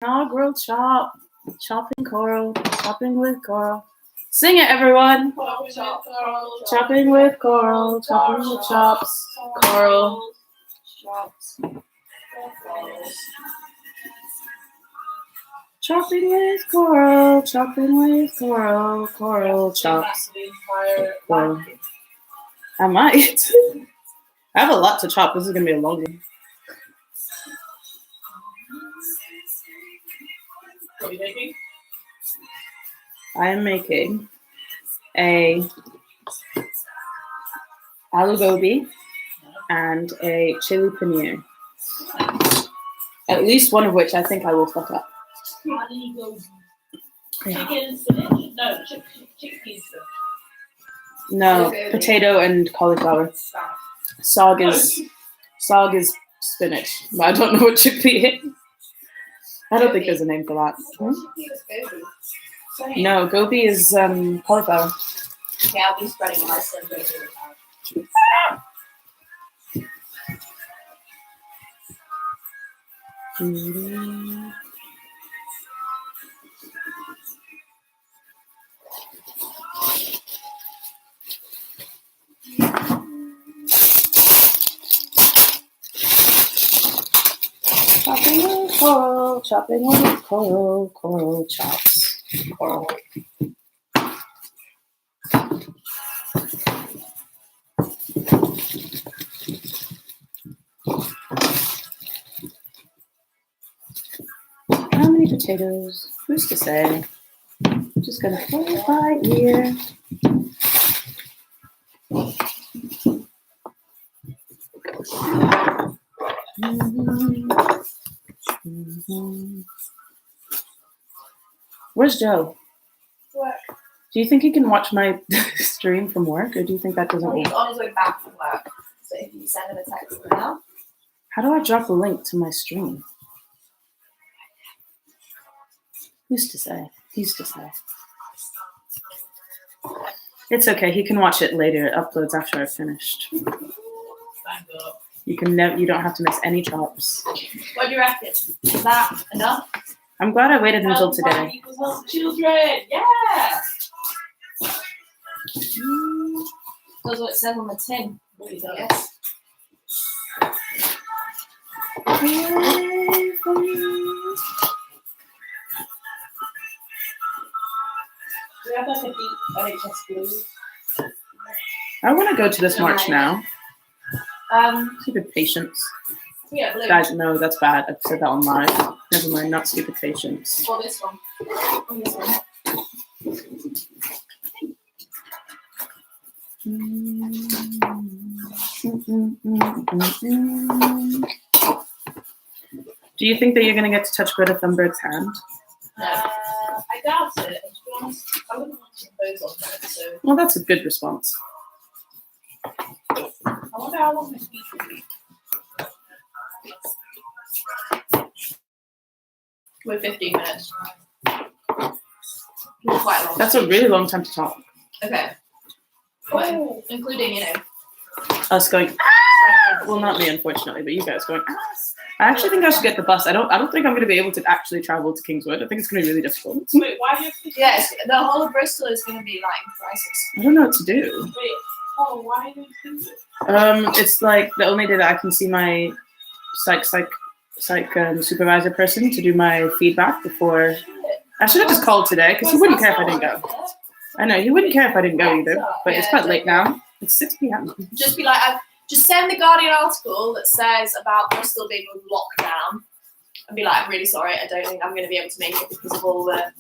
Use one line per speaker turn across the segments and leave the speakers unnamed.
Inaugural Chop. Chopping coral. Chopping with coral. Sing it, everyone. Chopping with coral. Chopping with chops. Coral.
Chops.
Chopping with coral. Chopping with coral. Coral chops. Coral. I might. I have a lot to chop. This is going to be a long one.
What are you making?
I am making a aloo gobi and a chili paneer. At least one of which I think I will fuck up.
Aloo gobi. Chicken and spinach? No, chickpeas.
No, potato and cauliflower. Sog is spinach, but I don't know what chickpea is. I don't think there's a name for that. No, gobi is cauliflower.
Okay, I'll be spreading my gobi.
Chopping with coral chops. Coral. How many potatoes? Who's to say? I'm just gonna play it by ear. Where's Joe?
Work.
Do you think he can watch my stream from work, or do you think that doesn't
He's
work?
on his way back from work. So if you send him a text now.
How do I drop a link to my stream? Who's to say? He's to say. It's okay. He can watch it later. It uploads after I've finished. You don't have to miss any chops.
What do you reckon? Is that enough?
I'm glad I waited until today.
Equals health for children. Yeah. That's what it says on the tin. Yes. Do we have like a deep NHS blue?
I want to go to this march now. Stupid patience.
Yeah, blue.
Guys, no, that's bad. I've said that on live. Never mind, not stupid patience.
Or this one. Or this one.
Do you think that you're going to get to touch Greta Thunberg's hand?
I doubt it. To be honest, I wouldn't want to impose on her. So.
Well, that's a good response.
I wonder how long my speech will be. We're 15 minutes. Quite long.
That's a really long time to talk.
Okay. Well, including,
Us going, well, not me, unfortunately, but you guys going, I actually think I should get the bus. I don't think I'm going to be able to actually travel to Kingswood. I think it's going to be really difficult.
Wait, why do you have to? Yes, the whole of Bristol is going to be like in crisis.
I don't know what to do.
Wait, why do you think it?
It's like the only day that I can see my psych supervisor person to do my feedback before. I should have just called today because he wouldn't care if I didn't go. I know, he wouldn't care if I didn't go either, but it's quite late now. It's 6 p.m.
Just be like, just send the Guardian article that says about Bristol being on lockdown and be like, I'm really sorry, I don't think I'm going to be able to make it because of all the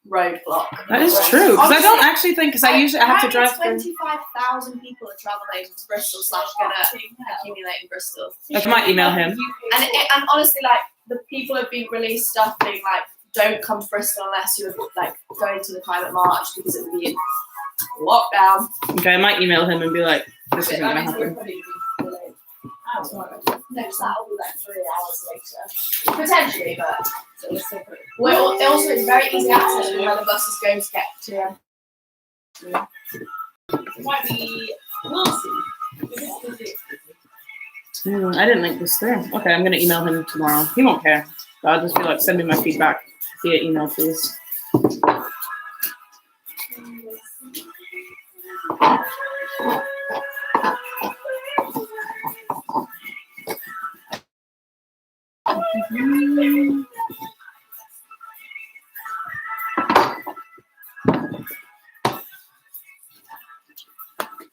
roadblock.
That is true, because I don't actually think, because I usually have to drive through.
25,000 people are traveling to Bristol / going to accumulate in Bristol.
I might email him.
And honestly, like, the people have been released stuff being like, don't come to Bristol unless you're like going to the climate march because it will be in lockdown.
Okay, I might email him and be like, this isn't going to happen.
No, because that'll be like 3 hours later. Potentially, but so we're still pretty. Well, also, it's very easy access from where the bus is going to get to. It might be. We'll see.
I didn't link this through. Okay, I'm going to email him tomorrow. He won't care. So I'll just be like, send me my feedback via email, please.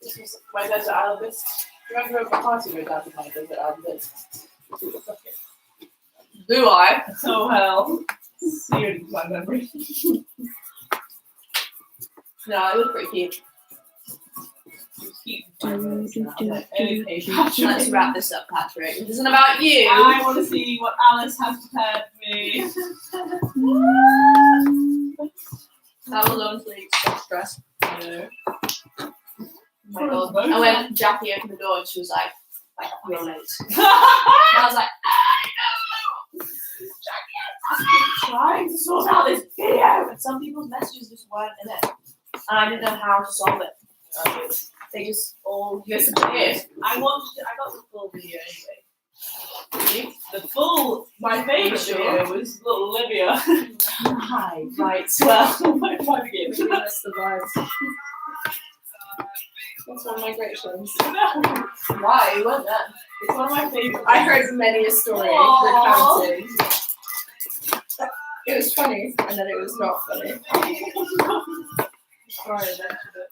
This was my desert Albus. Do you remember a party we had with my desert Albus? Do I?
Oh hell. Seared into my memory.
No, it was pretty cute. Let's wrap this up, Patrick. This isn't about you.
I want to see what Alice has prepared for me.
That was honestly so stressed.
I know.
Oh my god. And when Jackie opened the door and she was like, we're late. And I was like, I know! Jackie, I've been trying to sort out this video. And some people's messages just weren't in it. And I didn't know how to solve it. They just all disappeared.
I got the full video anyway. The full, my favourite video was little Olivia.
Hi, right, well,
My game.
that's the vibes. That's one of my great shows. Why? You weren't there.
It's one of my favourite.
I heard many a story
Aww.
recounting. It was funny, and then it was not funny.
Sorry, I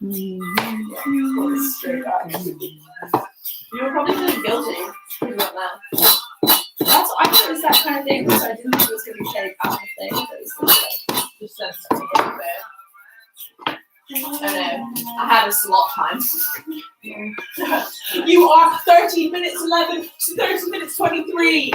mentioned it.
Straight back. You were probably feeling guilty because you weren't there. I thought it was that kind of thing, so I didn't think it was going to be shaped out of thing. But it was
Just sent it to me anyway.
I know. I had a slot time.
You are 13 minutes 11 to 13 minutes 23.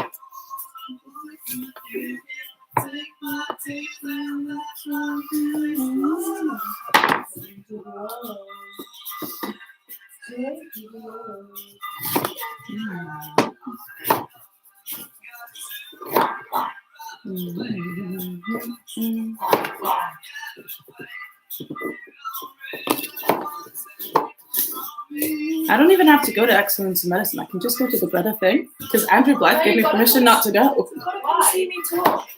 I don't even have to go to Excellence in Medicine. I can just go to the Greta thing because Andrew Blythe gave me permission not to go.
You gotta come see me talk.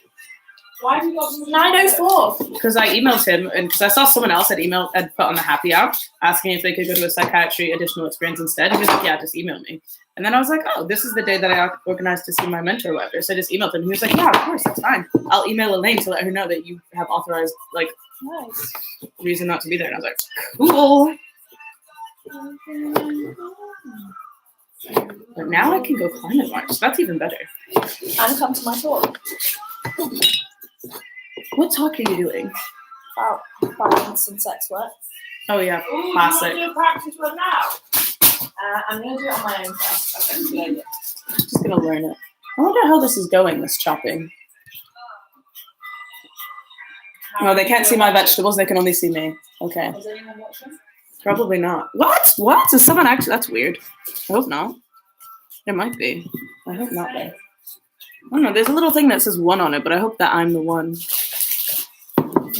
Why have you got
9:04.
Because I emailed him and because I saw someone else had put on the happy app asking if they could go to a psychiatry additional experience instead. He was like, yeah, just email me. And then I was like, oh, this is the day that I organized to see my mentor or whatever. So I just emailed him. He was like, yeah, of course, that's fine. I'll email Elaine to let her know that you have authorized
Nice.
reason not to be there. And I was like, cool. But now I can go climate march. So that's even better.
And come to my talk.
What talk are you doing?
About violence and sex work.
Oh yeah,
Ooh,
classic.
you want to do a practice one now?
I'm going to do it on my own first. Okay, good idea.
Just gonna learn it. I wonder how this is going, this chopping. No, they can't see my vegetables, they can only see me. Okay.
Is anyone watching?
Probably not. What? What? Is someone actually? That's weird. I hope not. There might be. I hope not, though. I don't know. There's a little thing that says 1 on it, but I hope that I'm the one.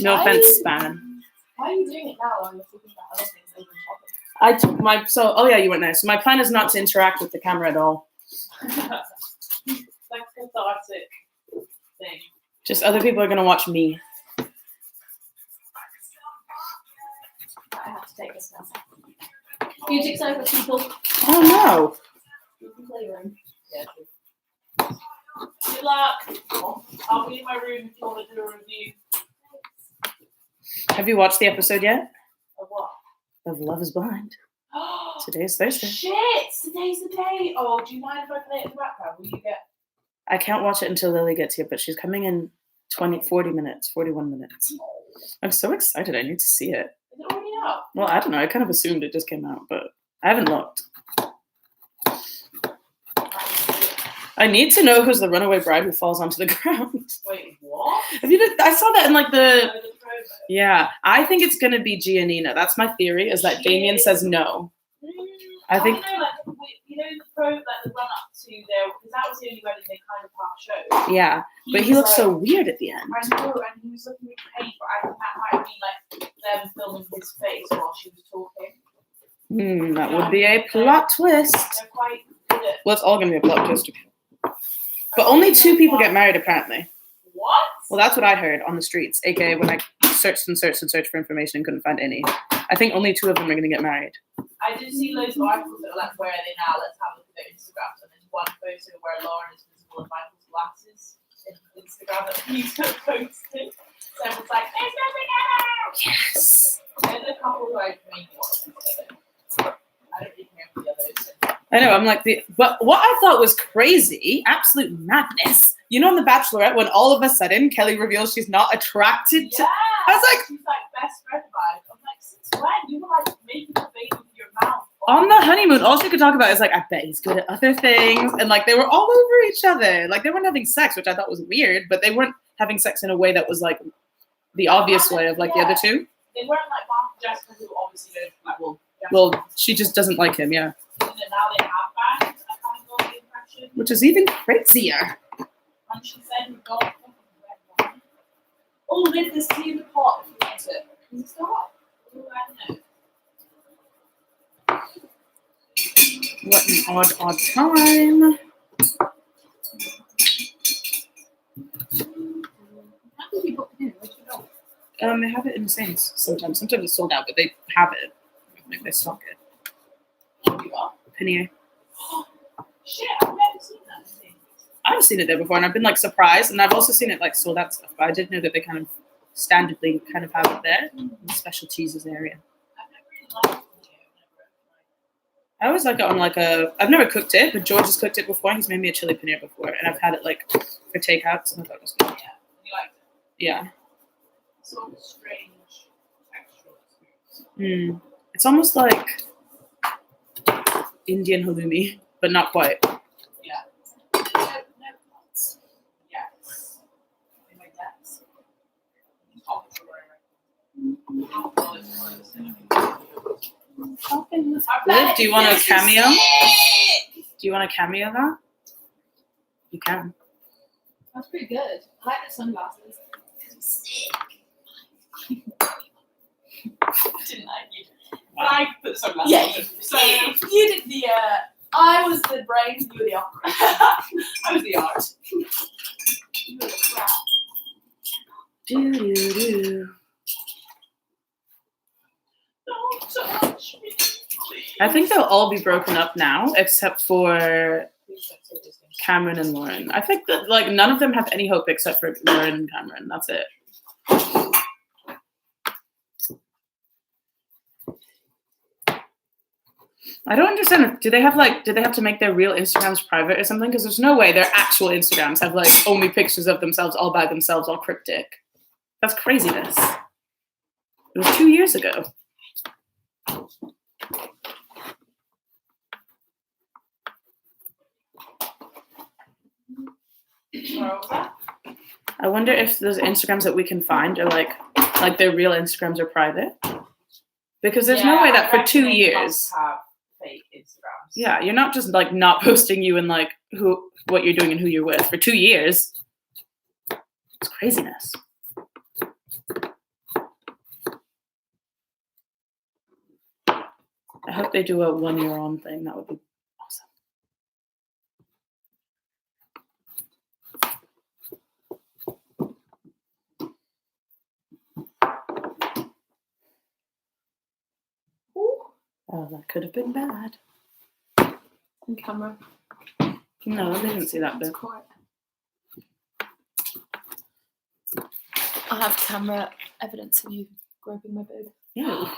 No offense, Span.
Why are you doing it now while you're thinking about other things other than shopping?
I took my oh yeah, you went there. So my plan is not to interact with the camera at all.
Like cathartic thing.
Just other people are gonna watch me.
I have to take this now. Music's over, people.
Oh no.
You can play your own.
Yeah. Good luck. I'll be in my room if you want to do a review.
Have you watched the episode yet?
Of what?
Of Love is Blind. Today's Thursday.
Shit! Today's the day. Oh, do you mind if I play it in the background? Will you get?
I can't watch it until Lily gets here, but she's coming in 40 minutes, 41 minutes. I'm so excited. I need to see it.
Is it already out?
Well, I don't know. I kind of assumed it just came out, but I haven't looked. I need to know who's the runaway bride who falls onto the ground.
Wait, what?
I saw that in like the... Yeah, I think it's going to be Giannina. That's my theory, is that Damien says no. I think...
You know, the run up to their, because that was the only wedding they kind of half showed.
Yeah, but he looks so weird at the end.
I know, and he was looking really pain, but I think that might have been like them filming his face while she was talking.
That would be a plot twist.
They're quite good at...
Well, it's all going to be a plot twist. But only 2 people get married, apparently.
What?
Well, that's what I heard on the streets, aka when I searched for information and couldn't find any. I think only 2 of them are going to get married.
I did see loads of articles that were like, where are they now? Let's have a look at their Instagrams. And there's one photo where Lauren is visible in Michael's glasses in Instagram that he's posted. So it's like, there's nothing ever!
Yes.
There's a couple who I maybe want to together. I don't really care for the others.
I know, I'm like, but what I thought was crazy, absolute madness. You know, in The Bachelorette, when all of a sudden Kelly reveals she's not attracted to.
Yeah!
I was like,
she's like best friend vibe. I'm like, since when? You were like making a baby with your mouth.
on the honeymoon, all she could talk about is like, I bet he's good at other things. And like, they were all over each other. Like, they weren't having sex, which I thought was weird, but they weren't having sex in a way that was like the obvious way of like the other two.
They weren't like Mark and Jessica, who obviously don't like,
Well, she just doesn't like him, yeah.
And now they have banged, I kind of got the impression.
Which is even crazier.
And she said, we've got oh, there's this tea in the pot if you want it. Can you stop? Oh, I know.
What an odd time.
How did you book it in? Where'd you go?
They have it in the Saints sometimes. Sometimes it's sold out, but they have it. Like they stock it.
What you are?
Pannier.
Shit, I've never seen that thing.
I've seen it there before, and I've been like surprised, and I've also seen it like sold out stuff. But I didn't know that they kind of standardly kind of have it there in the special cheeses area.
I've never really liked it.
I always like it on like a. I've never cooked it, but George has cooked it before. He's made me a chili paneer before, and I've had it like for takeouts, and I thought it was good.
Yeah, you liked it.
Yeah.
Sort of strange textural experience.
It's almost like Indian halloumi, but not quite.
Yeah. No cuts. Yes. Something like that.
Liv, do you want a cameo? Do you want a cameo that? You can.
That's pretty good. I like the sunglasses.
Didn't I? I put sunglasses
Yeah,
on. So
you did the. I was the brains. You were the opera.
I was the art.
You were the crap.
Do.
Don't touch me, please.
I think they'll all be broken up now, except for
Please don't say this thing.
Cameron and Lauren. I think that like none of them have any hope except for Lauren and Cameron. That's it. I don't understand. Do they have to make their real Instagrams private or something? Because there's no way their actual Instagrams have like only pictures of themselves all by themselves, all cryptic. That's craziness. It was 2 years ago. I wonder if those Instagrams that we can find are like their real Instagrams are private. Because there's no way that for 2 years.
Have fake Instagrams.
Yeah, you're not just like not posting you and like what you're doing and who you're with for 2 years. It's craziness. I hope they do a 1 year on thing. That would be awesome. Oh, that could have been bad.
On camera.
No, they didn't see that bit.
Quiet. I have camera evidence of you groping my boob.
Yeah.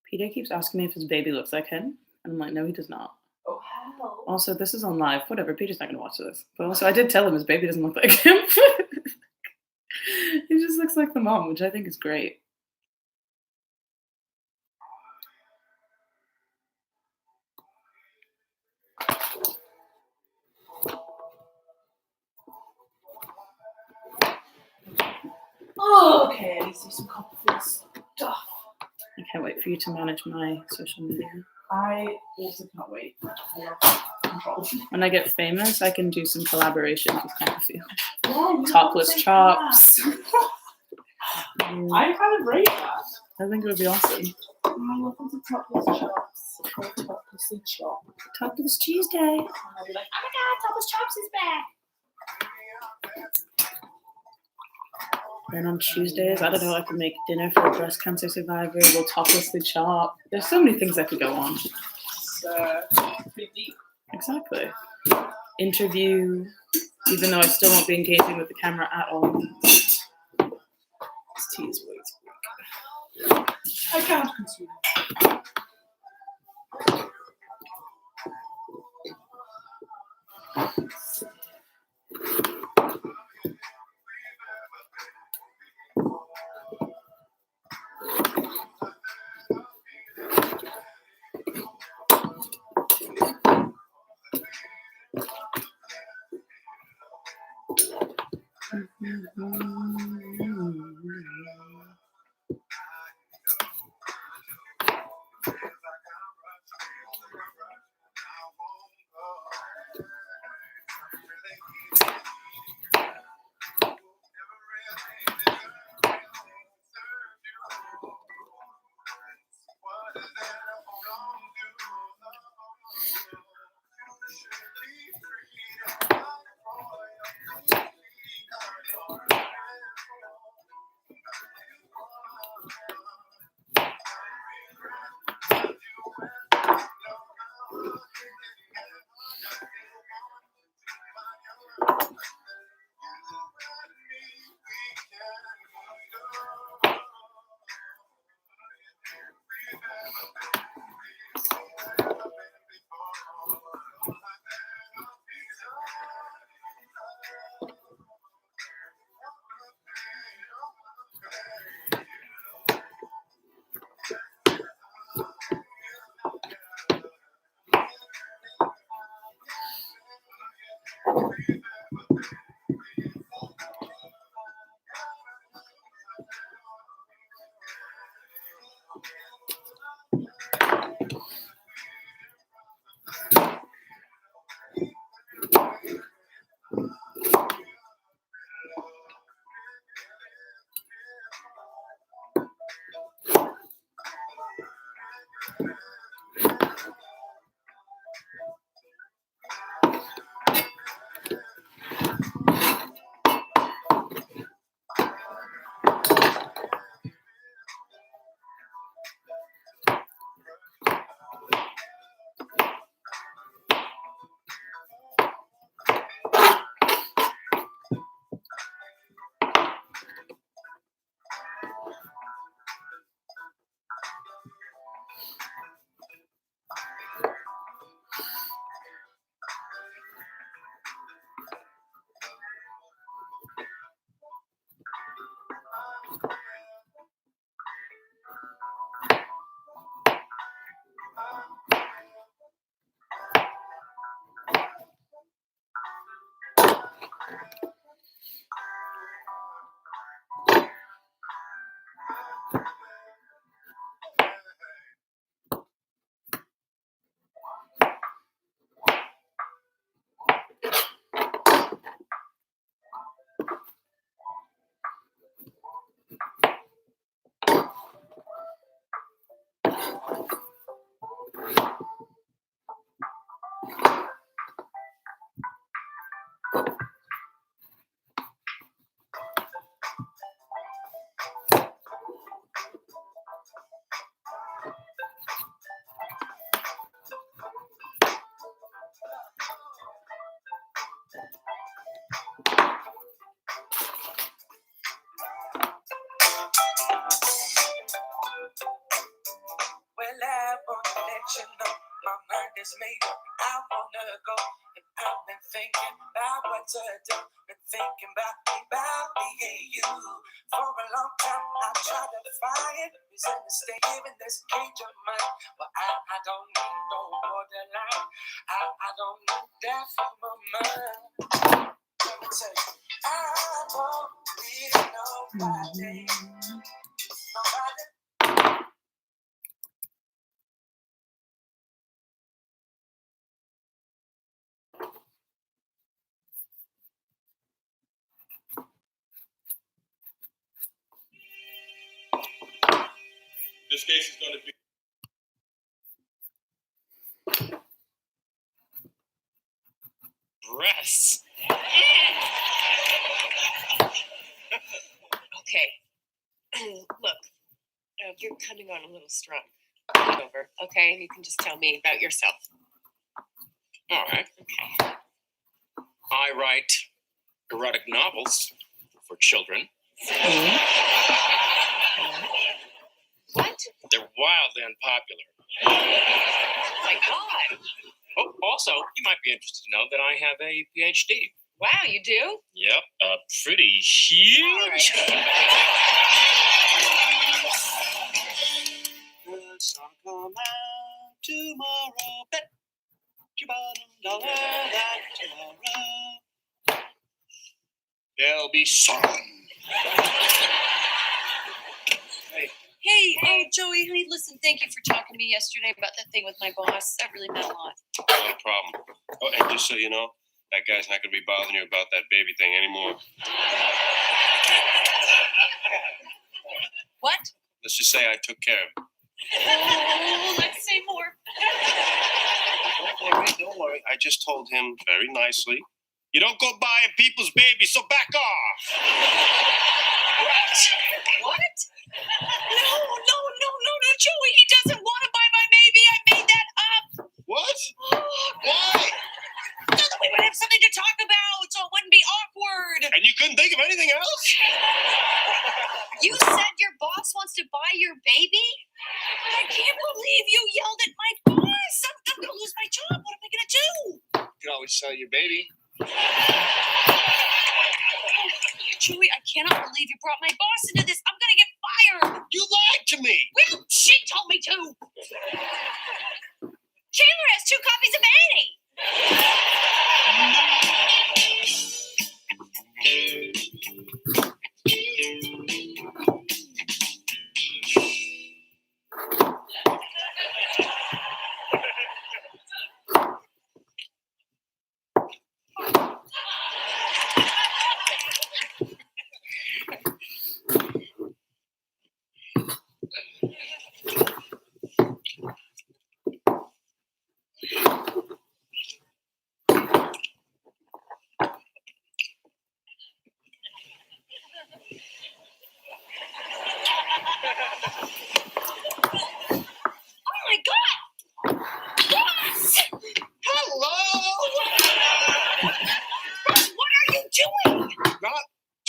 Peter keeps asking me if his baby looks like him. And I'm like, no, he does not.
Oh hell.
Also, this is on live. Whatever, Peter's not going to watch this. But also, I did tell him his baby doesn't look like him. He just looks like the mom, which I think is great.
Oh, okay, I need to do some complicated stuff.
I can't wait for you to manage my social media.
I also can't wait. I love control.
When I get famous, I can do some collaborations with kind of feel.
Yeah, you
Topless
gotta take
chops.
that. I kind of rate that.
I think it would be awesome.
Welcome to Topless Chops. Or Toplessy Chop.
Topless Tuesday.
And I'll be like, oh my god, Topless Chops is back.
Then on Tuesdays, I don't know, I can make dinner for a breast cancer survivor. We'll toplessly chop. There's so many things that could go on.
Pretty deep.
Exactly. Interview, even though I still won't be engaging with the camera at all. This tea is way too weak.
I can't consume.
Well, I wanna let you know my mind is made up. I wanna go, and I've been thinking about what to do. Been thinking about me and you for a long time. I tried to find reason to stay in this cage of mine. But I don't need no borderline. I don't need that for my mind. Let me tell you, I won't be nobody. Nobody.
This case is going to be.
Breasts. Okay. Look, you're coming on a little strong. Over, okay? And you can just tell me about yourself.
All right.
Okay.
I write erotic novels for children.
What?
They're wildly unpopular.
Oh my God.
Oh, also, you might be interested to know that I have a PhD.
Wow, you do?
Yep, pretty huge.
All right.
The sun come out tomorrow. Bet your bottom dollar that tomorrow there'll be sun.
Hey, oh, Joey, honey, listen, thank you for talking to me yesterday about that thing with my boss. That really meant a lot.
No problem. Oh, and just so you know, that guy's not going to be bothering you about that baby thing anymore.
What?
Let's just say I took care of it.
Oh, let's say more.
Don't worry. I just told him very nicely, you don't go buying people's babies, so back off.
What? No, Joey, he doesn't want to buy my baby. I made that up.
What?
Why? So that we would have something to talk about, so it wouldn't be awkward.
And you couldn't think of anything else?
You said your boss wants to buy your baby? I can't believe you yelled at my boss. I'm going to lose my job. What am I going to do?
You can always sell your baby.
Joey, I cannot believe you brought my boss into this. I'm going to get fired.
You lied to me.
Well, she told me to. Chandler has 2 copies of Annie.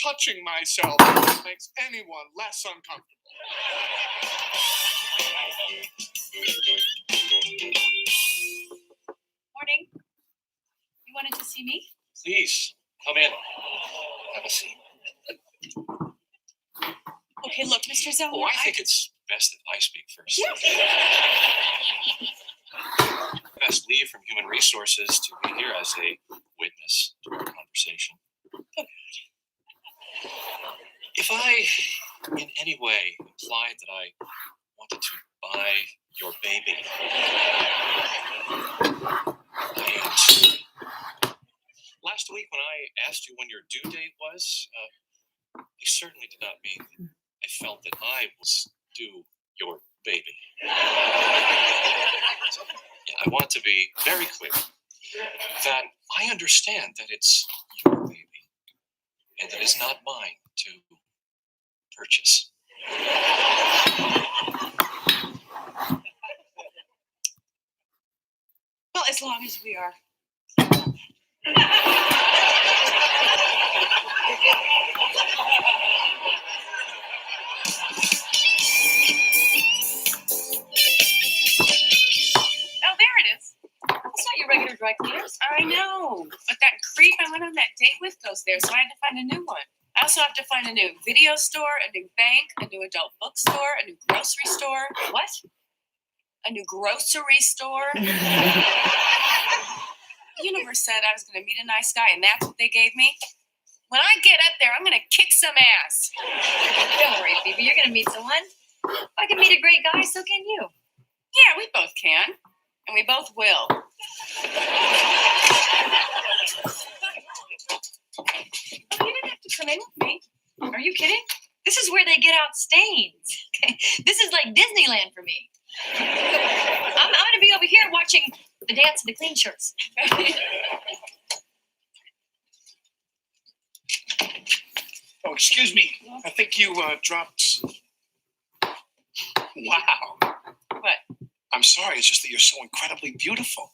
Touching myself makes anyone less uncomfortable.
Morning. You wanted to see me?
Please, come in. Have a seat.
Okay, look, Mr. Zell.
Oh, I think it's best that I speak first.
Yeah.
Best leave from Human Resources to be here as a witness to our conversation. If I, in any way, implied that I wanted to buy your baby, last week when I asked you when your due date was, I certainly did not mean that I felt that I was due your baby. I want to be very clear that I understand that it's your baby and that it's not mine to purchase.
Well, as long as we are. Oh, there it is. That's not your regular dry cleaners. I know, but that creep I went on that date with goes there, so I had to find a new one. I also have to find a new video store, a new bank, a new adult bookstore, a new grocery store. What? A new grocery store? The universe said I was going to meet a nice guy, and that's what they gave me. When I get up there, I'm going to kick some ass. Don't worry, Phoebe. You're going to meet someone. If I can meet a great guy, so can you. Yeah, we both can. And we both will. You didn't have to come in with me. Are you kidding? This is where they get out stains. Okay? This is like Disneyland for me. I'm going to be over here watching the dance of the clean shirts.
Oh, excuse me. I think you dropped. Wow.
What?
I'm sorry. It's just that you're so incredibly beautiful.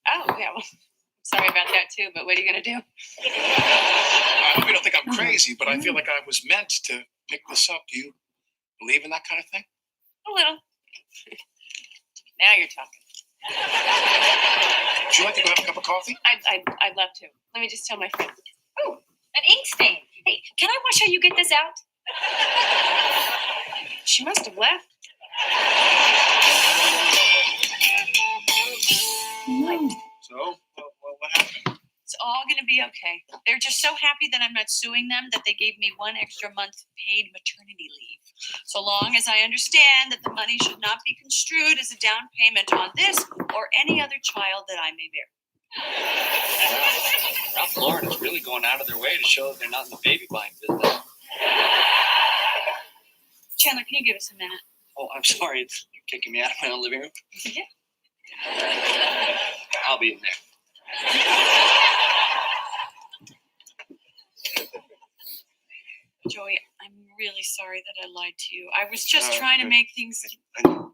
Oh, yeah. Well, sorry about that too, but what are you going to do?
I hope you don't think I'm crazy, but I feel like I was meant to pick this up. Do you believe in that kind of thing?
A little. Now you're talking.
Would you like to go have a cup of coffee?
I'd love to. Let me just tell my friend. Oh, an ink stain. Hey, can I watch how you get this out? She must have left.
So, what happened?
It's all going to be okay. They're just so happy that I'm not suing them that they gave me 1 extra month paid maternity leave. So long as I understand that the money should not be construed as a down payment on this or any other child that I may bear.
Ralph Lauren is really going out of their way to show that they're not in the baby buying business.
Chandler, can you give us a minute?
Oh, I'm sorry. You're kicking me out of my own living room?
Yeah.
I'll be in there.
Joey, I'm really sorry that I lied to you. I was just trying to make things.
I know.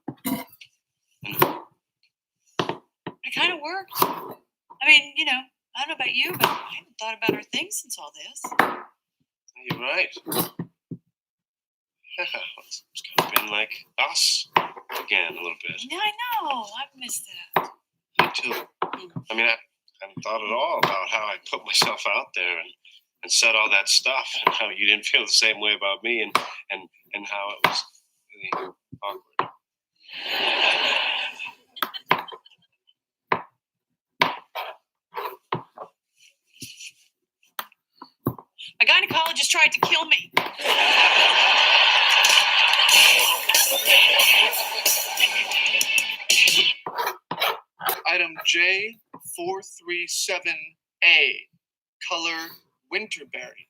It kind of worked. I mean, I don't know about you, but I haven't thought about our things since all this.
You're right. It's kind of been like us again a little bit.
Yeah, I know. I've missed that.
Me too. I mean, I hadn't thought at all about how I put myself out there and said all that stuff, and how you didn't feel the same way about me, and how it was really awkward.
My gynecologist tried to kill me.
Item J437A, color Winterberry.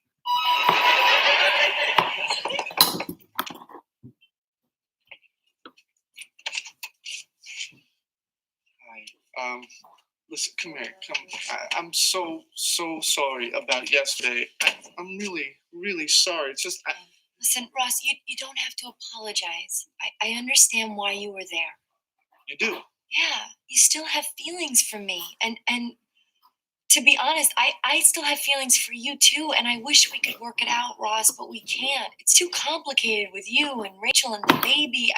Hi. Listen, come here. I'm so sorry about yesterday. I'm really, really sorry. It's just.
Listen, Ross, you don't have to apologize. I understand why you were there.
You do?
Yeah, you still have feelings for me. And to be honest, I still have feelings for you too, and I wish we could work it out, Ross, but we can't. It's too complicated with you and Rachel and the baby.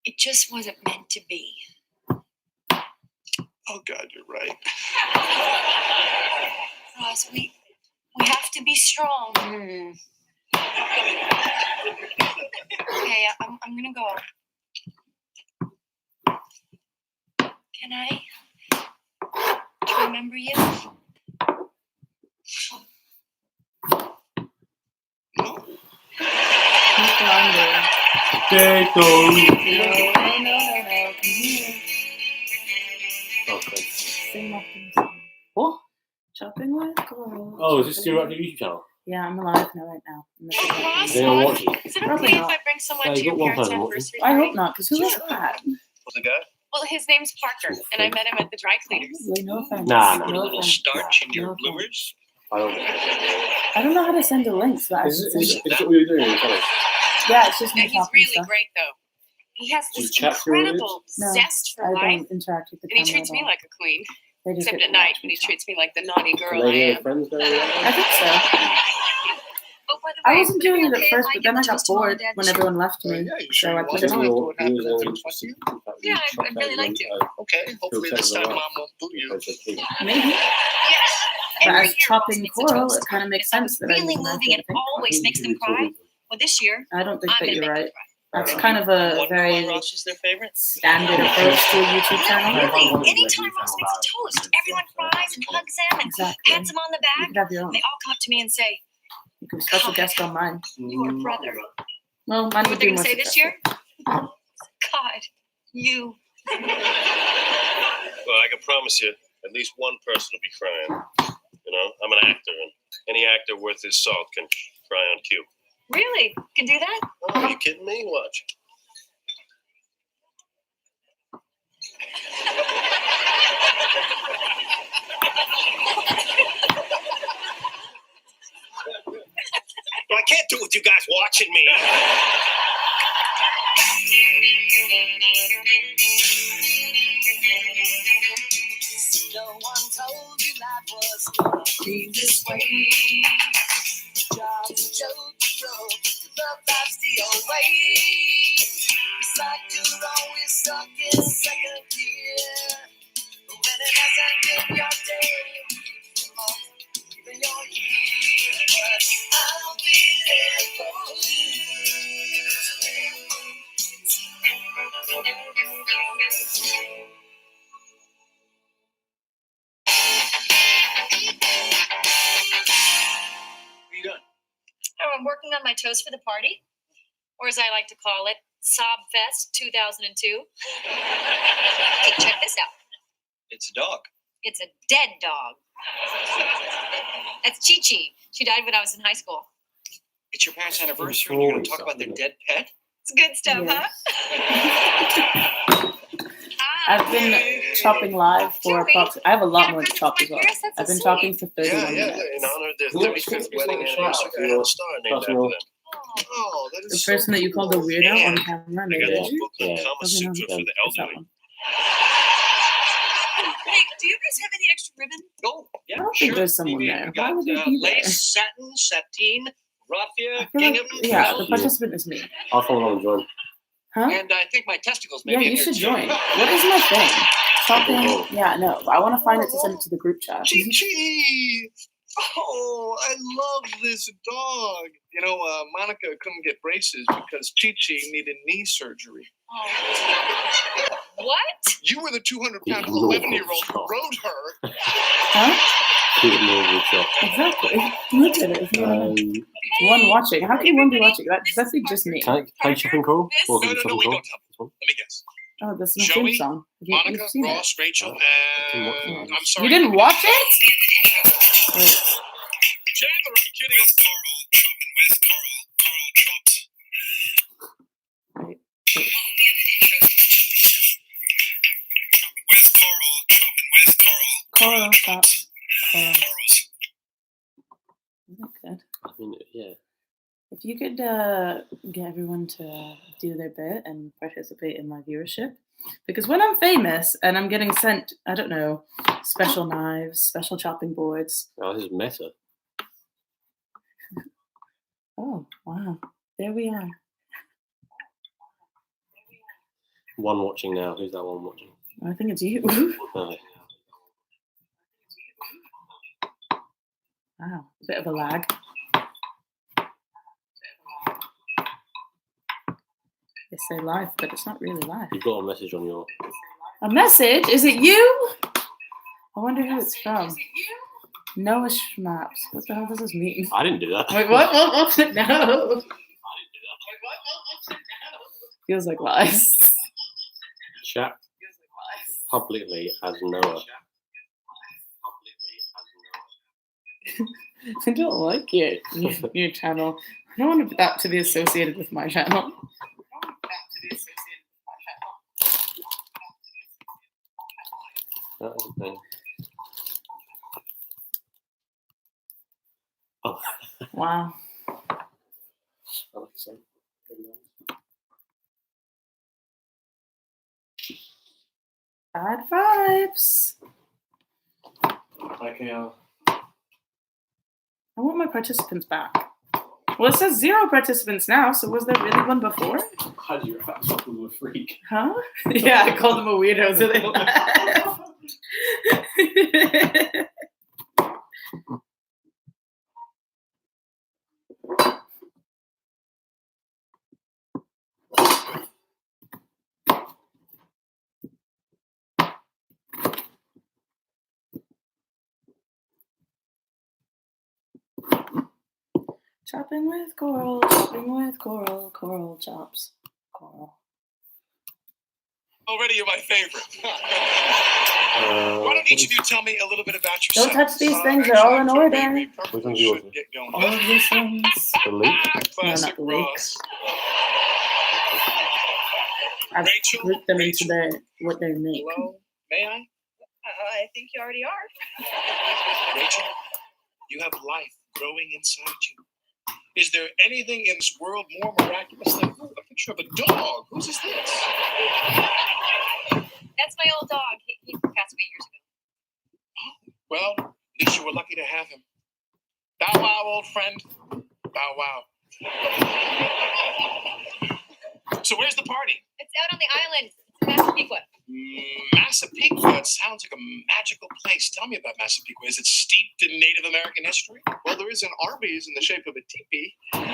It just wasn't meant to be.
Oh God, you're right.
Ross, we have to be strong. Okay, I'm gonna go. Can I remember you?
No.
What? Chopping with?
Oh, is this your actual YouTube channel?
Yeah, I'm alive now right now.
Ross,
Is anyone watching?
is it
Probably
okay if
not.
I bring someone
Yeah,
to
you
your
got one
parents'
person watching.
anniversary
I
party?
hope not, because who is that?
What's the guy?
Well, his name's Parker, and I met him at the dry cleaners.
Wait, no offense.
Nah.
Put a
No
little
offense.
starch in your
No offense.
bloomers.
I don't.
I don't know how to send a link, so that I
Is
should send
it
it.
what you're doing? Sorry.
Yeah, it's just
Yeah,
me
he's
talking
really
stuff.
great, though. He has
Do you
this
chat through it?
incredible
No,
zest for
I
life,
don't interact with the
and he
camera
treats
at
me
all.
like a queen.
They just
Except
get
at
to
night,
watch
when
me
he
talk.
treats me like the naughty girl I
Lady
am.
and friends going
I
around?
think so.
Oh, by the
I
way,
wasn't doing it at
okay,
first,
I
but
give
then I
the
got
toast to Mom and
bored
Dad
when
this
everyone left me.
Yeah, you
So
sure
I
you
put
want
it
to
on.
know what happened at things like you?
Yeah, I'd really like to.
Okay, hopefully this time Mom won't boo you.
Maybe.
Yes.
But
Every
as
year,
chopping
Ross makes a
coral,
toast.
it kind of makes
It's like
sense that I
really
use
moving and always makes them cry. Well, this year,
I don't think
I'm
that
gonna
you're
make
right.
them cry.
That's kind of a
Wonder
very
why Ross is their favorite?
standard approach to a YouTube channel.
Really, anytime Ross makes a toast, everyone cries and hugs him and
Exactly.
pats him on the
You
back.
could have your own.
They all come up to me and say,
You could be a special guest on mine.
"You are brother."
Well, mine
You know
would
what
be
they're
more
gonna say this
successful.
year? God, you.
Well, I can promise you, at least one person will be crying.
You know, I'm an actor, and any actor worth his salt can cry on cue.
Really? Can do that?
Oh, are you kidding me? Watch. Well, I can't do it with you guys watching me.
No one told you life was gonna be this way. The job's a joke, you broke. The love life's the old way. It's like you're always stuck in second gear. But when it hasn't been your day, come on, even your year. But I'll be there for you.
Oh, I'm working on my toast for the party, or as I like to call it, Sob Fest 2002. Hey, check this out.
It's a dog.
It's a dead dog. That's Chi-Chi. She died when I was in high school.
It's your parents' anniversary, and you're going to talk about their dead pet?
It's good stuff,
Yes.
huh?
I've been chopping live for approximately. I have a lot more to chop as well.
Yes, that's
I've been
sweet.
chopping for 31
Yeah,
minutes.
in honor of their
Who-
35th
who's
wedding
like a
anniversary.
shout
I have a star named after
personal-
them. Oh, that is
The person that you called a weirdo on camera,
I got
maybe.
a little book on
Yeah.
Kama
Okay,
Sutra
no,
for the
it's that
elderly.
one.
Hey, do you guys have any extra ribbon?
Oh, yeah,
I don't think there's someone
We
there.
got
Why would they be there?
lace, satin, sateen,
I
raffia,
feel
gingham,
like, yeah, the
felt,
participant is me.
I'll follow on join.
Huh?
and I think my testicles may
Yeah,
be in
you
there
should
too.
join. What is my thing? Chopping?
Oh.
Yeah, no. I want to find it to send it to the group chat.
Chi-Chi! Oh, I love this dog. You know, Monica couldn't get braces because Chi-Chi needed knee surgery.
What?
You were the 200-pound 11-year-old who rode her.
Huh?
Good movie, sure.
Exactly. Look at it. If you want one watching. How can one be watching? That's definitely just me.
Can I play Chopping Coral? Or
No,
Chopping
wait,
Coral?
don't tell me. Let me guess.
Oh, that's my
Joey,
theme song.
Monica,
You've seen it.
Ross, Rachel,
didn't watch
and
it.
I'm sorry.
You didn't watch it? Wait.
Chandler, I'm kidding.
Wait. Coral Chop. Coral. Isn't that good?
I mean, yeah.
If you could get everyone to do their bit and participate in my viewership, because when I'm famous and I'm getting sent, I don't know, special knives, special chopping boards.
Oh, this is meta.
Oh, wow. There we are.
One watching now. Who's that one watching?
I think it's you.
Oh,
Wow, a bit of a lag. They say live, but it's not really live.
you've got a message on your.
A message? Is it you? I wonder who it's from. Noah Schmaps. What the hell does this mean?
I didn't do that.
Wait, what? No. Feels like lies.
Chat publicly as Noah.
I don't like your channel. I don't want that to be associated with my channel.
That is a thing. Oh,
Wow.
I like so.
Bad vibes.
Okay,
I want my participants back. Well, it says 0 participants now, so was there really one before?
how do you refer to a freak?
Huh? Yeah, I called them a weirdo, so they laughed. Chopping with coral, coral chops. Coral.
Already you're my favorite.
Why don't each of you tell me a little bit about yourself?
Don't touch these things, they're all in order.
Which one's yours?
Should get going.
All of these things.
The leak?
No, not
Classic
the
Ross.
leaks. I've
Rachel,
grouped them into what they make.
Hello, may I?
I think you already are.
Rachel, you have life growing inside you. Is there anything in this world more miraculous than a picture of a dog? Whose is this?
That's my old dog. He passed away years ago.
Well, at least you were lucky to have him. Bow wow, old friend. Bow wow. So where's the party?
It's out on the island. Massapequa.
Massapequa. It sounds like a magical place. Tell me about Massapequa. Is it steeped in Native American history?
Well, there is an Arby's in the shape of a teepee.
Okay,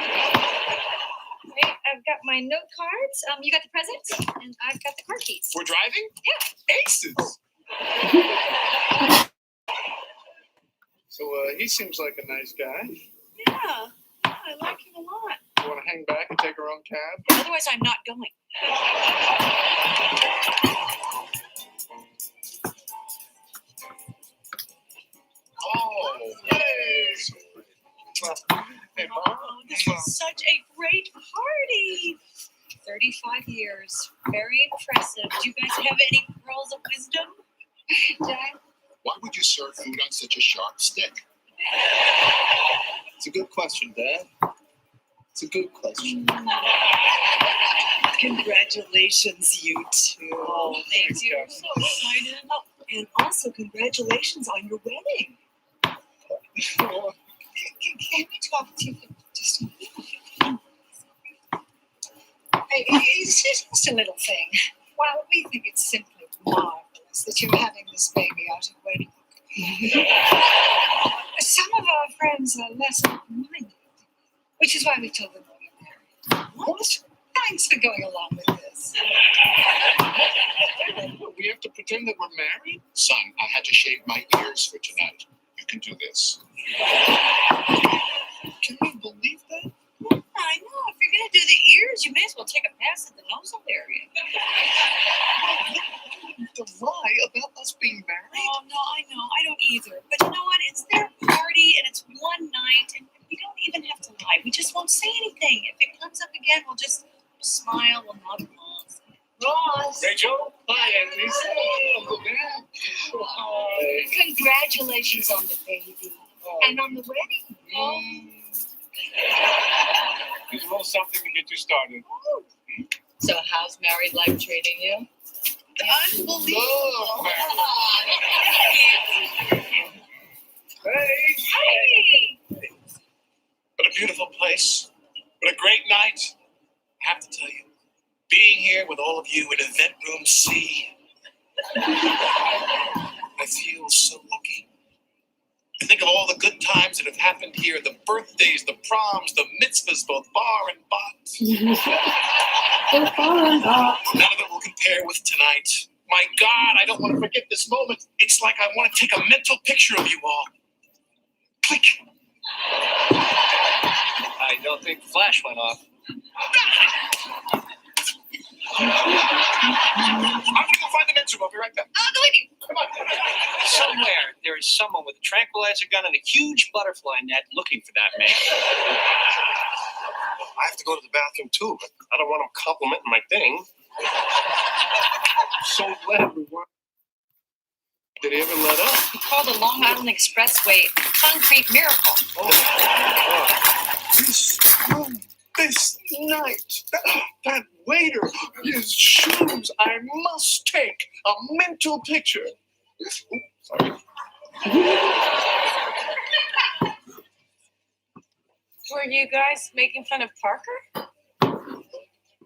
I've got my note cards. You got the presents, and I've got the car keys.
We're driving?
Yeah.
Aces.
So he seems like a nice guy.
Yeah, I like him a lot.
You want to hang back and take our own cab?
Otherwise, I'm not going.
Oh, hey.
Hey, Mom.
Oh, this is such a great party. 35 years. Very impressive. Do you guys have any pearls of wisdom? Dad?
Why would you serve food on such a sharp stick?
It's a good question, Dad. It's a good question.
Congratulations, you two.
Oh, thank you. I'm so excited.
Oh, and also congratulations on your wedding. Can we talk to you for just a minute? It's just a little thing. Well, we think it's simply marvelous that you're having this baby out of wedlock. Some of our friends are less open-minded, which is why we told them we were married. What? Thanks for going along with this.
We have to pretend that we're married? Son, I had to shave my ears for tonight. You can do this.
Can you believe that?
I know. If you're going to do the ears, you may as well take a pass at the nostril area.
To lie about us being married?
Oh, no, I know. I don't either. But you know what? It's their party, and it's one night, and we don't even have to lie. We just won't say anything. If it comes up again, we'll just smile and nod along. Ross!
Rachel? Hi, Anthony.
Congratulations on the baby and on the wedding.
There's a little something to get you started.
So how's married life treating you?
Unbelievable.
Hey!
But a beautiful place. But a great night. I have to tell you, being here with all of you in Event Room C, I feel so lucky. I think of all the good times that have happened here, the birthdays, the proms, the mitzvahs, both bar and bot. None of it will compare with tonight. My God, I don't want to forget this moment. It's like I want to take a mental picture of you all. Click.
I don't think the flash went off.
I'm gonna go find the men's room. I'll be right back.
I'll go with you.
Come on.
Somewhere there is someone with a tranquilizer gun and a huge butterfly net looking for that man.
I have to go to the bathroom too, but I don't want them complimenting my thing.
So glad we won. Did he ever let up?
We call the Long Island Expressway a concrete miracle.
This night, that waiter, his shoes, I must take a mental picture. Ooh, sorry.
Were you guys making fun of Parker?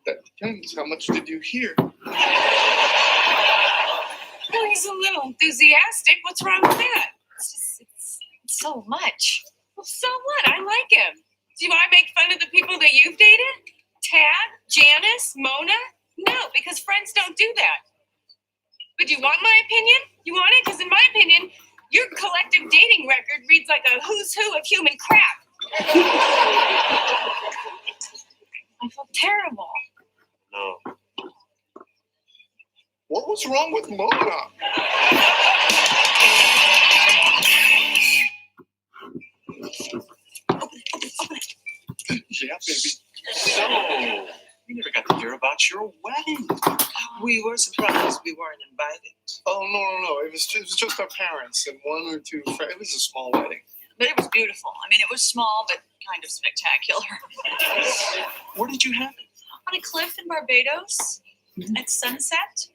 That depends. How much did you hear?
Well, he's a little enthusiastic. What's wrong with that? It's so much. Well, so what? I like him. Do you want to make fun of the people that you've dated? Tad, Janice, Mona? No, because friends don't do that. But do you want my opinion? You want it? Because in my opinion, your collective dating record reads like a who's who of human crap. I feel terrible.
No.
What was wrong with Mona? Yeah, baby.
So, we never got to hear about your wedding.
We were surprised we weren't invited.
Oh, no. It was just our parents and one or two friends. It was a small wedding.
But it was beautiful. I mean, it was small, but kind of spectacular.
Where did you have it?
On a cliff in Barbados at sunset.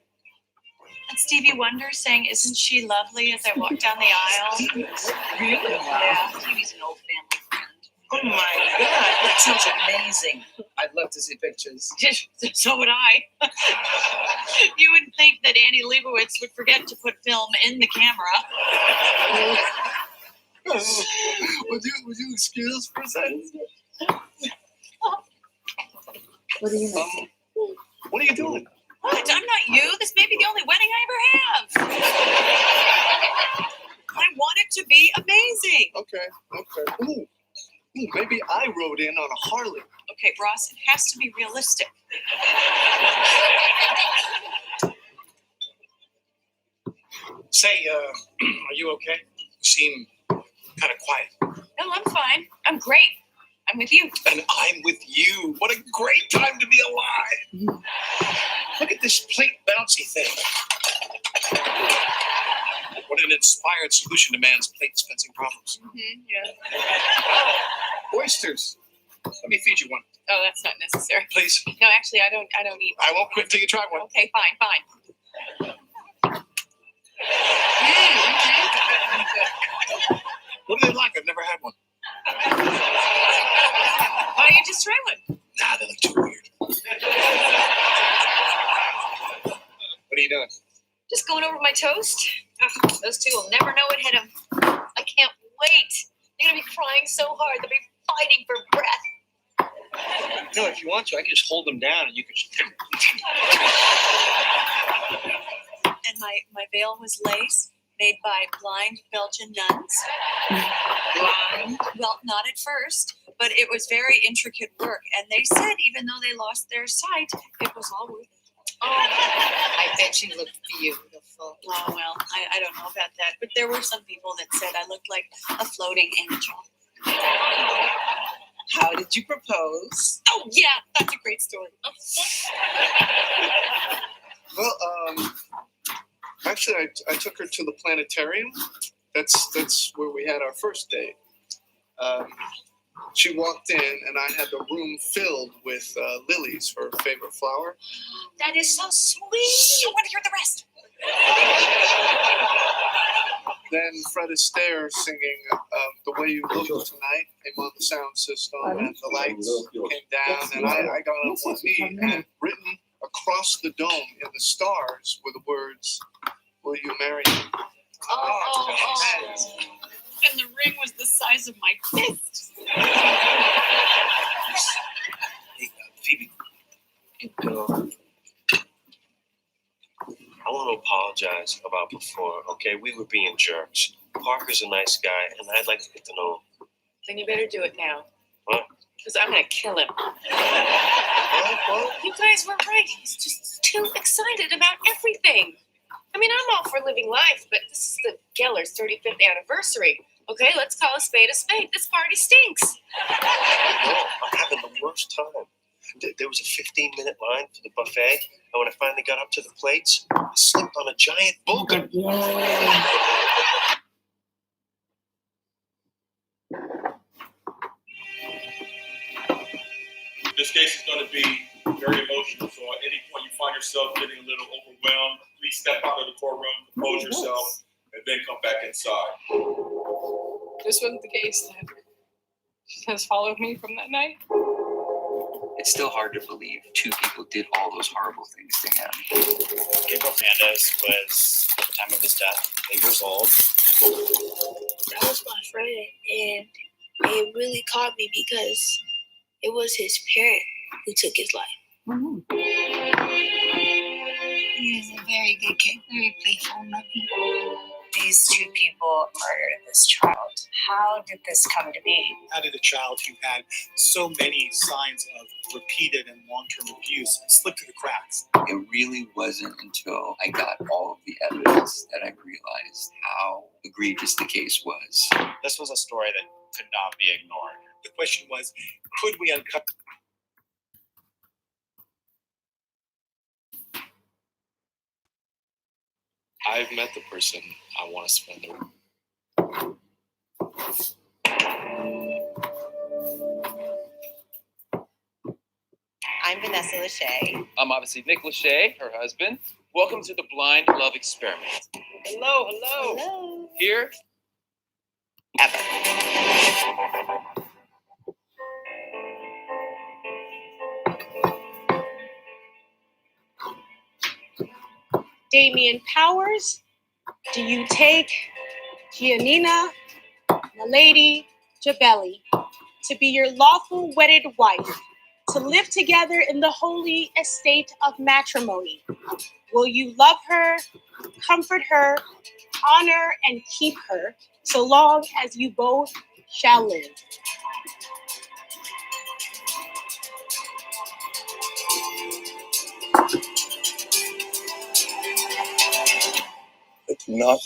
And Stevie Wonder sang "Isn't She Lovely" as I walked down the aisle.
Really?
Yeah, Stevie's an old family friend.
Oh my God, that sounds amazing. I'd love to see pictures.
So would I. You would think that Annie Leibovitz would forget to put film in the camera.
Would you excuse us for a second?
What are you
What are you doing?
What? I'm not you. This may be the only wedding I ever have. I want it to be amazing.
Okay. Ooh, maybe I rode in on a Harley.
Okay, Ross, it has to be realistic.
Say, are you okay? You seem kind of quiet.
No, I'm fine. I'm great. I'm with you.
And I'm with you. What a great time to be alive. Look at this plate bouncy thing. What an inspired solution to man's plate dispensing problems.
Yeah.
Oysters. Let me feed you one.
Oh, that's not necessary.
Please.
No, actually, I don't eat.
I won't quit until you try one.
Okay, fine.
What do they like? I've never had one.
Why don't you just try one?
Nah, they look too weird. What are you doing?
Just going over my toast. Ugh, those two will never know what hit them. I can't wait. They're going to be crying so hard. They'll be fighting for breath.
You know, if you want to, I can just hold them down and you can just...
And my veil was lace, made by blind Belgian nuns. Blind? Well, not at first, but it was very intricate work. And they said even though they lost their sight, it was all worth it.
Oh, I bet you look beautiful.
Oh, well, I don't know about that. But there were some people that said I looked like a floating angel.
How did you propose?
Oh, yeah, that's a great story.
Well, actually, I took her to the planetarium. That's where we had our first date. She walked in, and I had the room filled with lilies, her favorite flower.
That is so sweet. I want to hear the rest.
Then Fred Astaire singing "The Way You Look Tonight" came on the sound system, and the lights came down, and I got on one knee, and written across the dome in the stars were the words, "Will you marry me?"
Oh. And the ring was the size of my fist.
Hey, Phoebe. I want to apologize about before, okay? We were being jerks. Parker's a nice guy, and I'd like to get to know him.
Then you better do it now.
What?
Because I'm going to kill him.
What?
You guys were right. He's just too excited about everything. I mean, I'm all for living life, but this is the Geller's 35th anniversary. Okay, let's call a spade a spade. This party stinks.
I'm having the worst time. There was a 15-minute line for the buffet, and when I finally got up to the plates, I slipped on a giant booger.
This case is going to be very emotional, so at any point you find yourself getting a little overwhelmed, please step out of the courtroom, compose yourself, and then come back inside.
This wasn't the case that has followed me from that night.
It's still hard to believe two people did all those horrible things to him.
Gabriel Fernandez was, at the time of his death, 8 years old.
That was my friend, and it really caught me because it was his parent who took his life.
He was a very good kid, very playful, loving.
these two people murdered this child. How did this come to be?
How did a child who had so many signs of repeated and long-term abuse slip through the cracks?
It really wasn't until I got all of the evidence that I realized how egregious the case was.
This was a story that could not be ignored. The question was, could we uncover?
I've met the person I want to spend the.
I'm Vanessa Lachey.
I'm obviously Nick Lachey, her husband. Welcome to the Blind Love Experiment. Hello, hello.
Hello.
Here.
Ever.
Damian Powers, do you take Giannina Milady Jabelli to be your lawful wedded wife, to live together in the holy estate of matrimony? Will you love her, comfort her, honor, and keep her, so long as you both shall live?
It's not.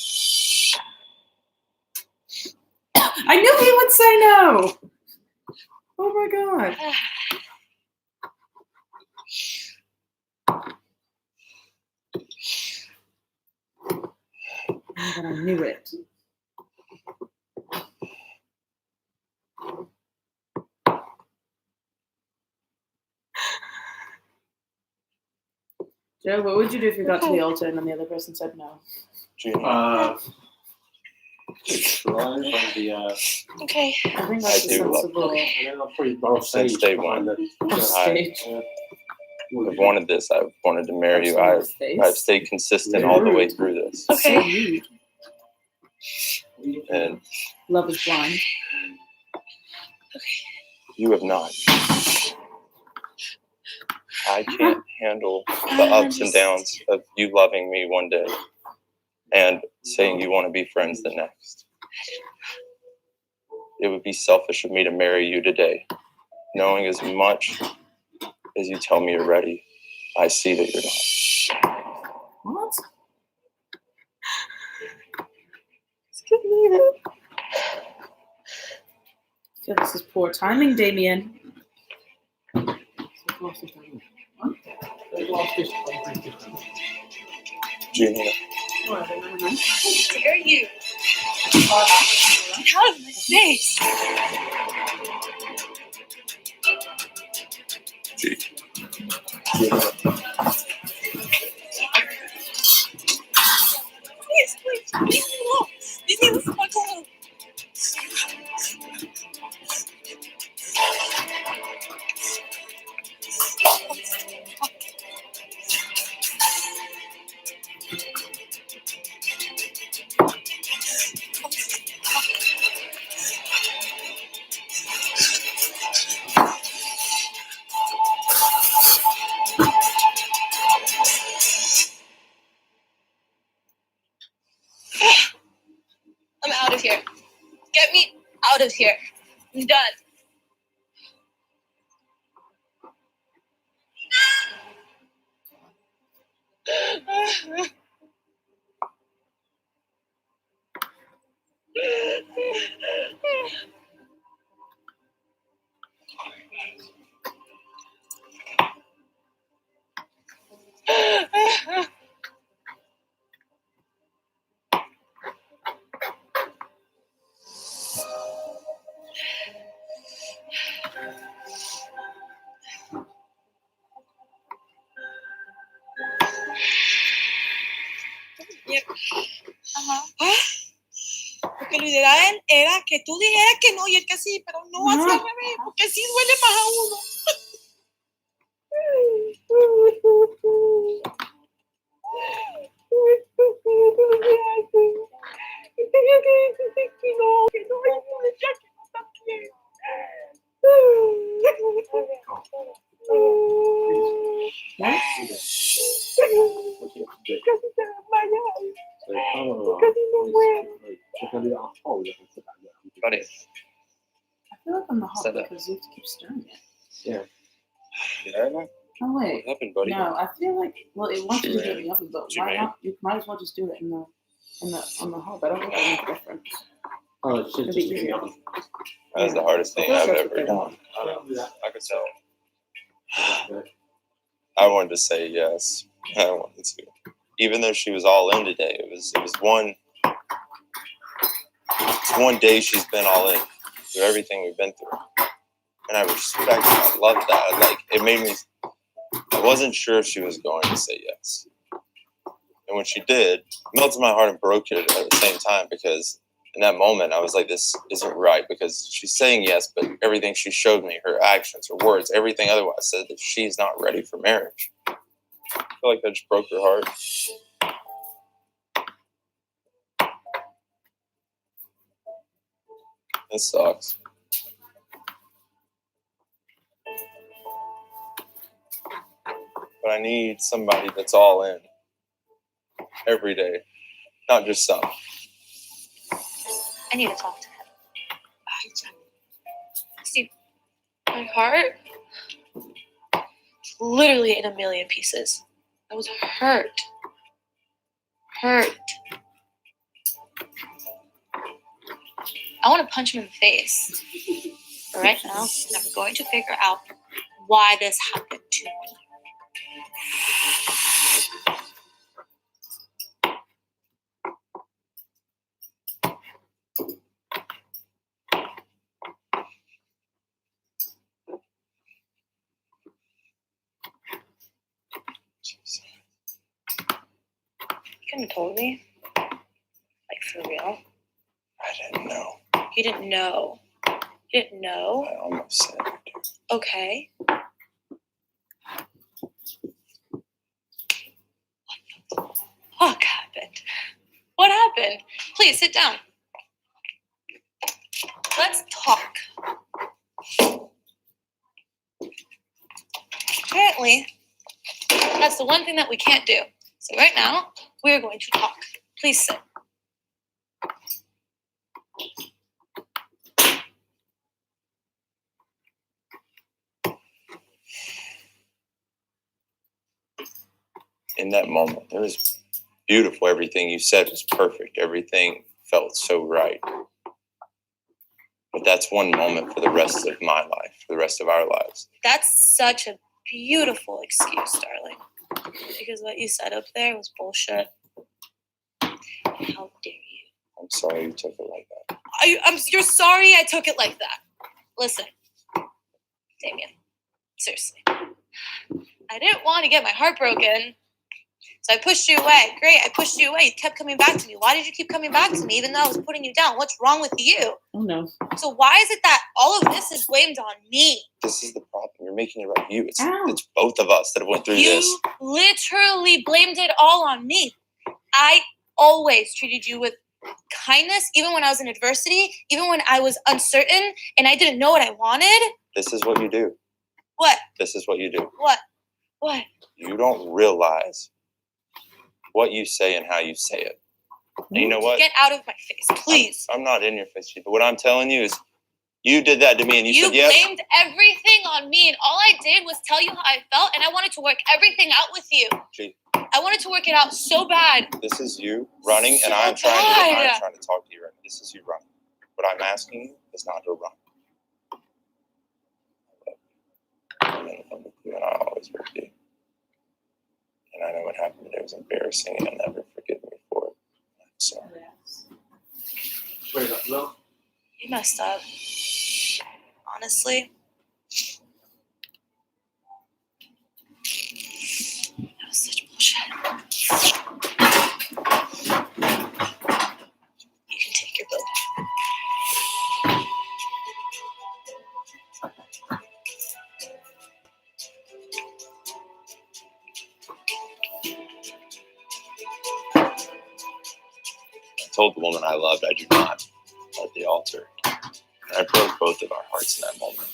I knew he would say no. Oh my god. Oh, but I knew it. Joe, what would you do if you got to the altar and then the other person said no?
Try from the.
Okay.
I think that's
I do love
sensible.
And then I'll probably on stage.
Since day
behind
one.
the-
I've wanted this. I've wanted to marry you. I've stayed consistent all the way through this.
Okay.
And
Love is blind.
you have not. I can't handle the ups and downs of you loving me one day and saying you want to be friends the next. It would be selfish of me to marry you today, knowing as much as you tell me you're ready. I see that you're not.
What? I feel this is poor timing, Damien.
Giannina.
How dare you? Get out of my face. Please, leave me alone. Leave me the fuck alone. I'm out of here. Get me out of here. I'm done. Porque lo ideal era que tú dijeras que no y él que sí, pero no así al revés, porque sí duele más a uno. Casi se desmaya. Casi no muere.
feel like I'm the hot
Set up.
because you have to keep stirring it.
Yeah.
Yeah.
Oh wait.
What happened, buddy?
No, I feel like it wants you to do it in the oven, but
She
why
ran.
not? You might as well just do it on the hob. I don't think that makes a difference.
Oh, it's just
It'd be easier.
That was the hardest thing I've ever done.
I
could tell. I wanted to say yes. I wanted to. Even though she was all in today, it was one day she's been all in through everything we've been through. And I respect it. I love that. Like, it made me, I wasn't sure if she was going to say yes. And when she did, it melted my heart and broke it at the same time, because in that moment I was like, this isn't right, because she's saying yes, but everything she showed me, her actions, her words, everything otherwise said that she's not ready for marriage. I feel like that just broke her heart. It sucks. But I need somebody that's all in every day, not just some.
I need to talk to him. See, my heart literally in a million pieces. I was hurt. I want to punch him in the face. But right now, I'm going to figure out why this happened to me. You couldn't have told me. Like, for real.
I didn't know.
You didn't know. You didn't know?
I almost said it.
Okay. What the fuck happened? What happened? Please sit down. Let's talk. Apparently, that's the one thing that we can't do. So right now, we're going to talk. Please sit.
In that moment, it was beautiful. Everything you said was perfect. Everything felt so right. But that's one moment for the rest of my life, for the rest of our lives.
That's such a beautiful excuse, darling. Because what you said up there was bullshit. How dare you?
I'm sorry you took it like that.
You're sorry I took it like that. Listen, Damien, seriously. I didn't want to get my heart broken, so I pushed you away. Great, I pushed you away. You kept coming back to me. Why did you keep coming back to me even though I was putting you down? What's wrong with you?
Oh no.
So why is it that all of this is blamed on me?
This is the problem. You're making it about you. It's both of us that have went through this.
You literally blamed it all on me. I always treated you with kindness, even when I was in adversity, even when I was uncertain and I didn't know what I wanted.
This is what you do.
What?
This is what you do.
What? What?
You don't realize what you say and how you say it. And you know what?
Get out of my face, please.
I'm not in your face, but what I'm telling you is you did that to me and you said yes.
You blamed everything on me, and all I did was tell you how I felt, and I wanted to work everything out with you.
Gee.
I wanted to work it out so bad.
This is you running, and I'm trying to talk to you right now. This is you running. What I'm asking you is not to run. I'm in love with you, and I always will be. And I know what happened today was embarrassing, and you'll never forgive me for it. I'm sorry.
Wait, no.
You messed up. Honestly. That was such bullshit. You can take your bill.
I told the woman I loved I do not at the altar. And I broke both of our hearts in that moment.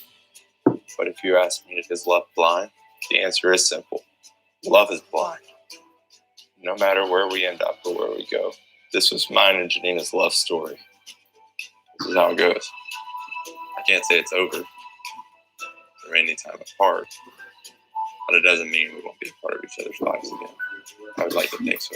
But if you ask me if is love blind, the answer is simple. Love is blind. No matter where we end up or where we go. This was mine and Janina's love story. This is how it goes.
I
can't say it's over or any time apart, but it doesn't mean we won't be a part of each other's lives again. I would like to think so.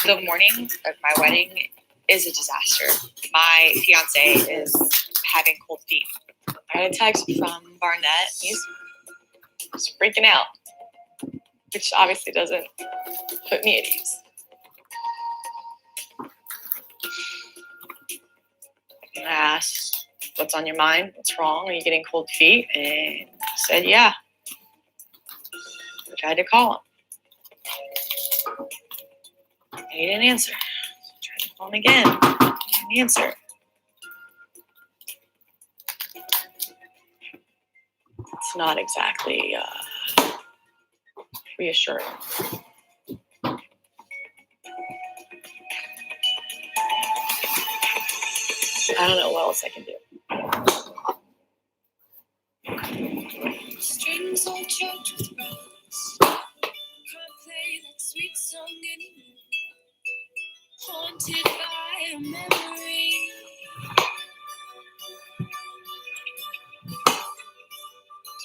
The morning of my wedding is a disaster. My fiance is having cold feet. I had a text from Barnett. He's freaking out, which obviously doesn't put me at ease. And I asked, "What's on your mind? What's wrong? Are you getting cold feet?" And he said, "Yeah." I tried to call him. And he didn't answer. I tried to call him again. He didn't answer. It's not exactly reassuring. I don't know what else I can do.
Strings all choked with rose. Can't play that sweet song anymore. Haunted by a memory.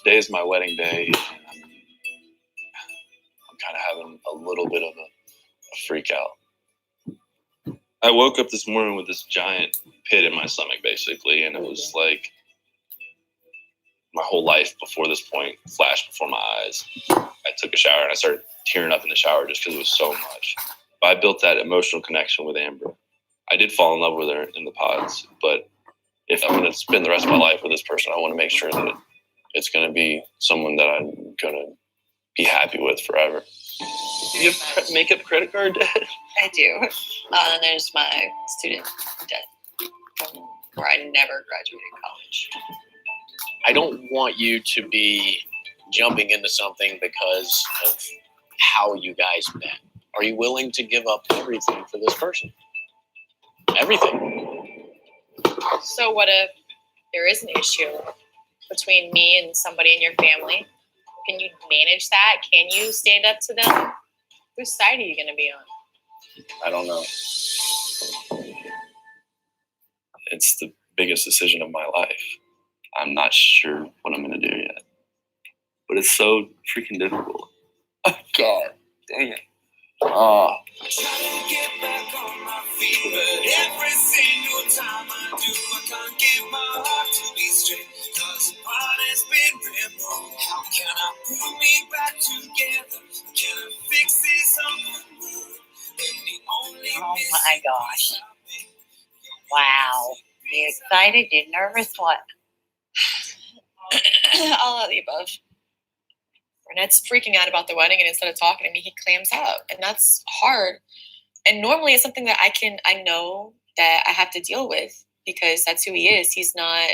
Today is my wedding day, and I'm kind of having a little bit of a freak out. I woke up this morning with this giant pit in my stomach, basically, and it was like my whole life before this point flashed before my eyes. I took a shower and I started tearing up in the shower just because it was so much. But I built that emotional connection with Amber. I did fall in love with her in the pods, but if I'm going to spend the rest of my life with this person, I want to make sure that it's going to be someone that I'm going to be happy with forever. Do you have makeup credit card debt?
I do. And there's my student debt from where I never graduated college.
I don't want you to be jumping into something because of how you guys met. Are you willing to give up everything for this person? Everything.
So what if there is an issue between me and somebody in your family? Can you manage that? Can you stand up to them? Whose side are you going to be on?
I don't know. It's the biggest decision of my life. I'm not sure what I'm going to do yet. But it's so freaking difficult. Oh, God. Dang it. Oh.
Trying to get back on my feet, but every single time I do, I can't get my heart to be straight. Cause the part has been removed. How can I put me back together? Can I fix this on the move?
Oh my gosh. Wow. You excited? You nervous? What?
All of the above. Burnet's freaking out about the wedding, and instead of talking to me, he clams up, and that's hard. And normally it's something that I know that I have to deal with because that's who he is. He's not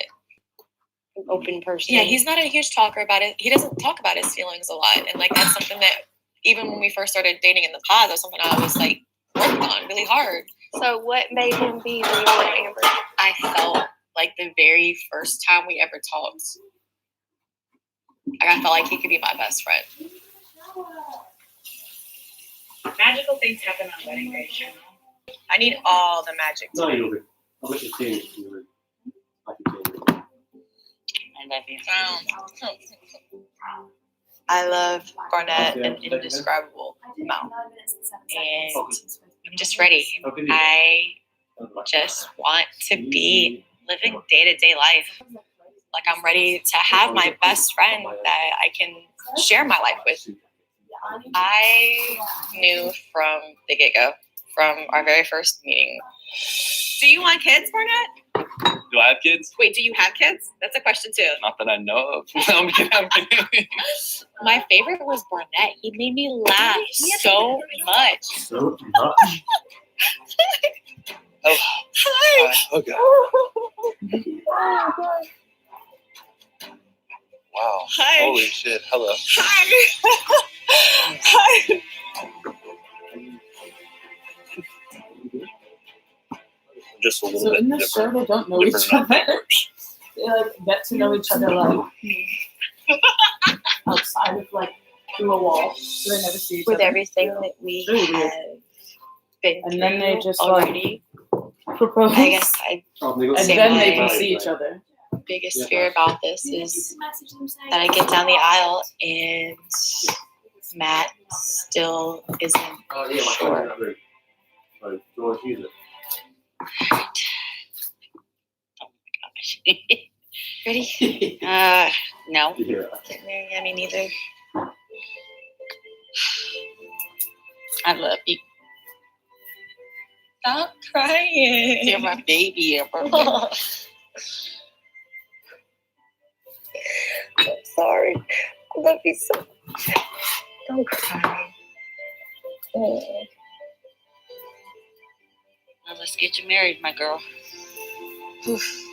an open person.
Yeah, he's not a huge talker about it. He doesn't talk about his feelings a lot, and like that's something that even when we first started dating in the pod, that's something I was like worked on really hard.
So what made him be the one Amber?
I felt like the very first time we ever talked, I felt like he could be my best friend.
Magical things happen on wedding day, Cheryl.
I need all the magic.
No, you'll be. I'll let you change it.
I love you.
I love Barnett an indescribable amount. And I'm just ready. I just want to be living day-to-day life. Like I'm ready to have my best friend that I can share my life with. I knew from the get-go, from our very first meeting. Do you want kids, Barnett?
Do I have kids?
Wait, do you have kids? That's a question too.
Not that I know of. I'm kidding.
My favorite was Barnett. He made me laugh so much.
So much.
Oh.
Oh, God.
Wow.
Hi.
Holy shit. Hello.
Hi. Hi.
Just a little
So
bit
in this show,
different.
they don't know each
different
other.
numbers.
They like get to know each other like outside of like through a wall, so they never see each
With
other.
everything that we
Really weird.
have been
And then they
through
just
already,
propose.
I guess I
and
say
then they
my
can see each other.
biggest fear about this is that I get down the aisle and Matt still isn't sure.
So, George, use it.
Ready? No.
Yeah.
I mean, neither. I love you. Stop crying. You're my baby, Amber. I'm sorry. I love you so much. Don't cry. Oh. Well, let's get you married, my girl. Oof.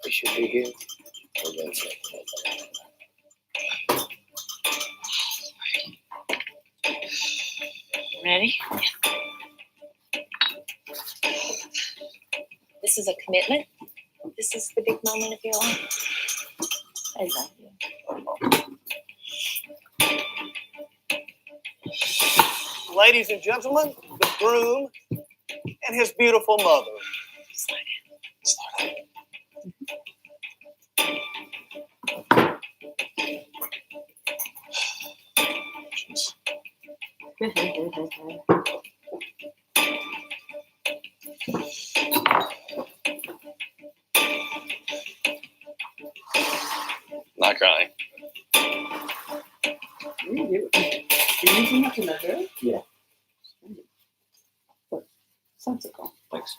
We should be here.
Ready? This is a commitment. This is the big moment of your life. I love you.
Ladies and gentlemen, the groom and his beautiful mother.
Not crying.
You're using that to measure?
Yeah.
Sensical.
Thanks.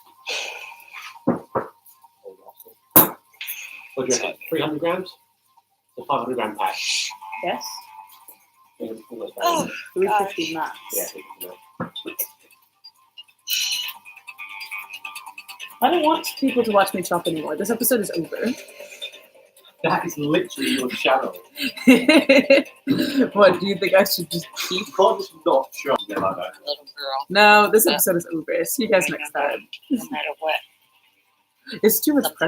What do you reckon? 300 grams? The 500 gram pack.
Yes.
Oh,
350 max.
Yeah.
I don't want people to watch me chop anymore. This episode is over.
That is literally your shadow.
What, do you think I should just keep?
You can't just not chop like that.
Little girl.
No, this episode is over. See you guys next time.
No matter what.
It's too much pressure.